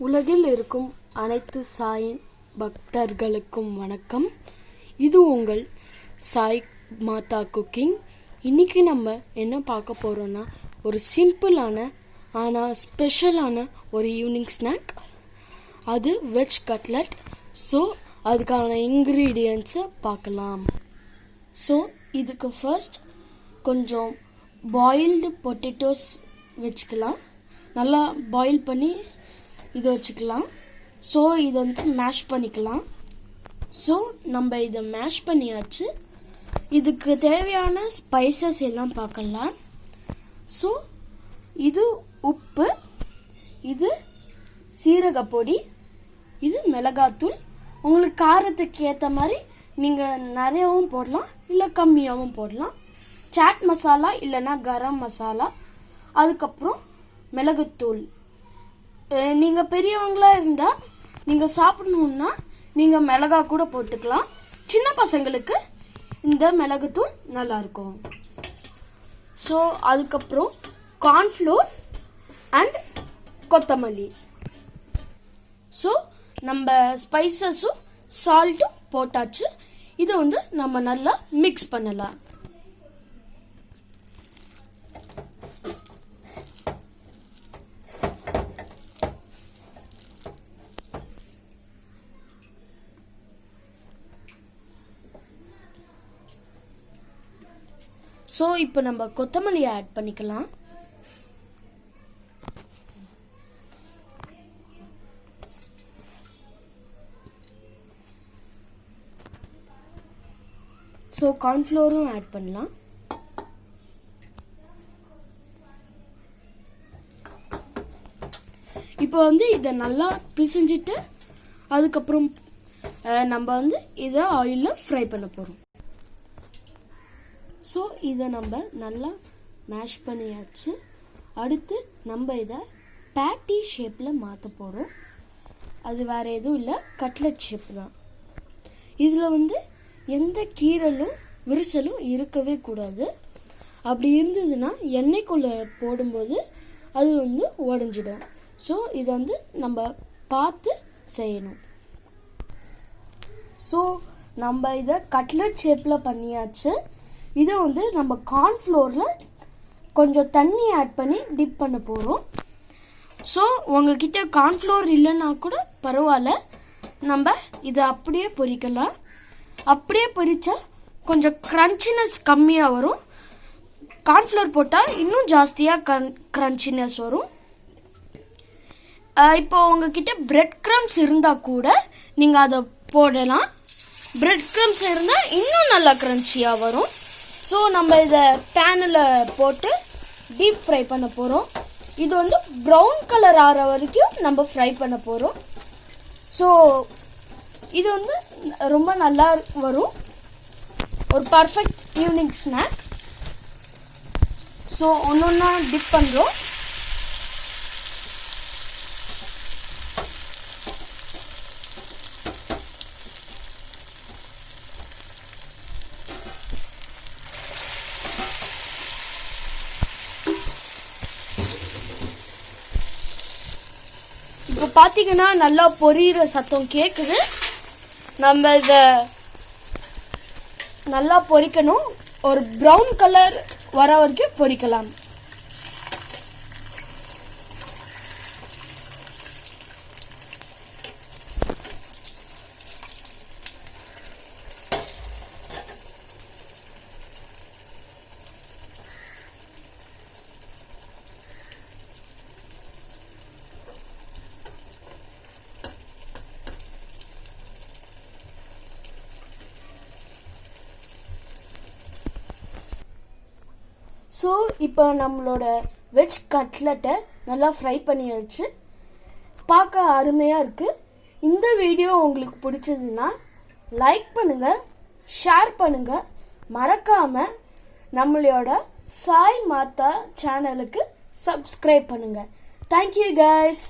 உலகில் இருக்கும் அனைத்து சாய் பக்தர்களுக்கும் வணக்கம். இது உங்கள் சாய் மாதா குக்கிங். இன்னைக்கு நம்ம என்ன பார்க்க போறோம்னா, ஒரு சிம்பிளான ஆனால் ஸ்பெஷலான ஒரு ஈவினிங் ஸ்நாக். அது வெஜ் கட்லெட். ஸோ அதுக்கான இன்க்ரீடியன்ட்ஸை பார்க்கலாம். ஸோ இதுக்கு ஃபர்ஸ்ட் கொஞ்சம் பாயில்டு பொட்டேட்டோஸ் வச்சுக்கலாம். நல்லா பாயில் பண்ணி இதை வச்சுக்கலாம். ஸோ இதை வந்து மேஷ் பண்ணிக்கலாம். ஸோ நம்ம இதை மேஷ் பண்ணியாச்சு. இதுக்கு தேவையான ஸ்பைசஸ் எல்லாம் பார்க்கலாம். ஸோ இது உப்பு, இது சீரகப்பொடி, இது மிளகாத்தூள். உங்களுக்கு காரத்துக்கு ஏற்ற மாதிரி நீங்கள் நிறையவும் போடலாம், இல்லை கம்மியாகவும் போடலாம். சாட் மசாலா இல்லைன்னா கரம் மசாலா, அதுக்கப்புறம் மிளகுத்தூள். நீங்கள் பெரியவங்களா இருந்தால் நீங்கள் சாப்பிடணுன்னா நீங்கள் மிளகா கூட போட்டுக்கலாம். சின்ன பசங்களுக்கு இந்த மிளகுத்தூள் நல்லாயிருக்கும். ஸோ அதுக்கப்புறம் கார்ன்ஃப்ளோர் அண்ட் கொத்தமல்லி. ஸோ நம்ம ஸ்பைசஸும் சால்ட்டும் போட்டாச்சு. இதை வந்து நம்ம நல்லா மிக்ஸ் பண்ணலாம். ஸோ இப்போ நம்ம கொத்தமல்லியை ஆட் பண்ணிக்கலாம். ஸோ கார்ன்ஃப்ளோரும் ஆட் பண்ணலாம். இப்போ வந்து இதை நல்லா பிசைஞ்சிட்டு அதுக்கப்புறம் நம்ம வந்து இதை ஆயிலில் ஃப்ரை பண்ண போகிறோம். ஸோ இதை நம்ம நல்லா மேஷ் பண்ணியாச்சு. அடுத்து நம்ம இதை பேட்டி ஷேப்பில் மாற்ற போகிறோம். அது வேறு எதுவும் இல்லை, கட்லெட் ஷேப் தான். இதில் வந்து எந்த கீரலும் விரிசலும் இருக்கவே கூடாது. அப்படி இருந்ததுன்னா எண்ணெய்க்குள்ளே போடும்போது அது வந்து உடஞ்சிடும். ஸோ இதை வந்து நம்ம பார்த்து செய்யணும். ஸோ நம்ம இதை கட்லெட் ஷேப்பில் பண்ணியாச்சு. இதை வந்து நம்ம கார்ன்ஃப்ளோரில் கொஞ்சம் தண்ணி ஆட் பண்ணி டிப் பண்ண போகிறோம். ஸோ உங்ககிட்ட கார்ன்ஃப்ளோர் இல்லைன்னா கூட பரவாயில்ல, நம்ம இதை அப்படியே பொரிக்கலாம். அப்படியே பொரித்தா கொஞ்சம் க்ரன்ச்சினஸ் கம்மியாக வரும். கார்ன்ஃப்ளோர் போட்டால் இன்னும் ஜாஸ்தியாக க்ரன்ச்சினஸ் வரும். இப்போ உங்ககிட்ட பிரெட் க்ரம்ஸ் இருந்தால் கூட நீங்கள் அதை போடலாம். பிரெட் க்ரம்ஸ் இருந்தால் இன்னும் நல்லா க்ரன்ச்சியாக வரும். ஸோ நம்ம இதை பேனில் போட்டு டீப் ஃப்ரை பண்ண போகிறோம். இது வந்து ப்ரௌன் கலர் ஆகிற வரைக்கும் நம்ம ஃப்ரை பண்ண போகிறோம். ஸோ இது வந்து ரொம்ப நல்லா வரும், ஒரு பர்ஃபெக்ட் ஈவினிங் ஸ்நாக். ஸோ ஒன்று ஒன்றா டிப் பண்ணுறோம். இப்போ பார்த்தீங்கன்னா நல்லா பொரியிற சத்தம் கேட்குது. நம்ம இதை நல்லா பொரிக்கணும். ஒரு ப்ரௌன் கலர் வர வரைக்கும் பொரிக்கலாம். ஸோ இப்போ நம்மளோட வெஜ் கட்லெட்டை நல்லா ஃப்ரை பண்ணியாச்சு. பார்க்க அருமையாக இருக்குது. இந்த வீடியோ உங்களுக்கு பிடிச்சதுன்னா லைக் பண்ணுங்கள், ஷேர் பண்ணுங்கள். மறக்காமல் நம்மளோட சாய் மாதா சேனலுக்கு சப்ஸ்கிரைப் பண்ணுங்கள். Thank you guys.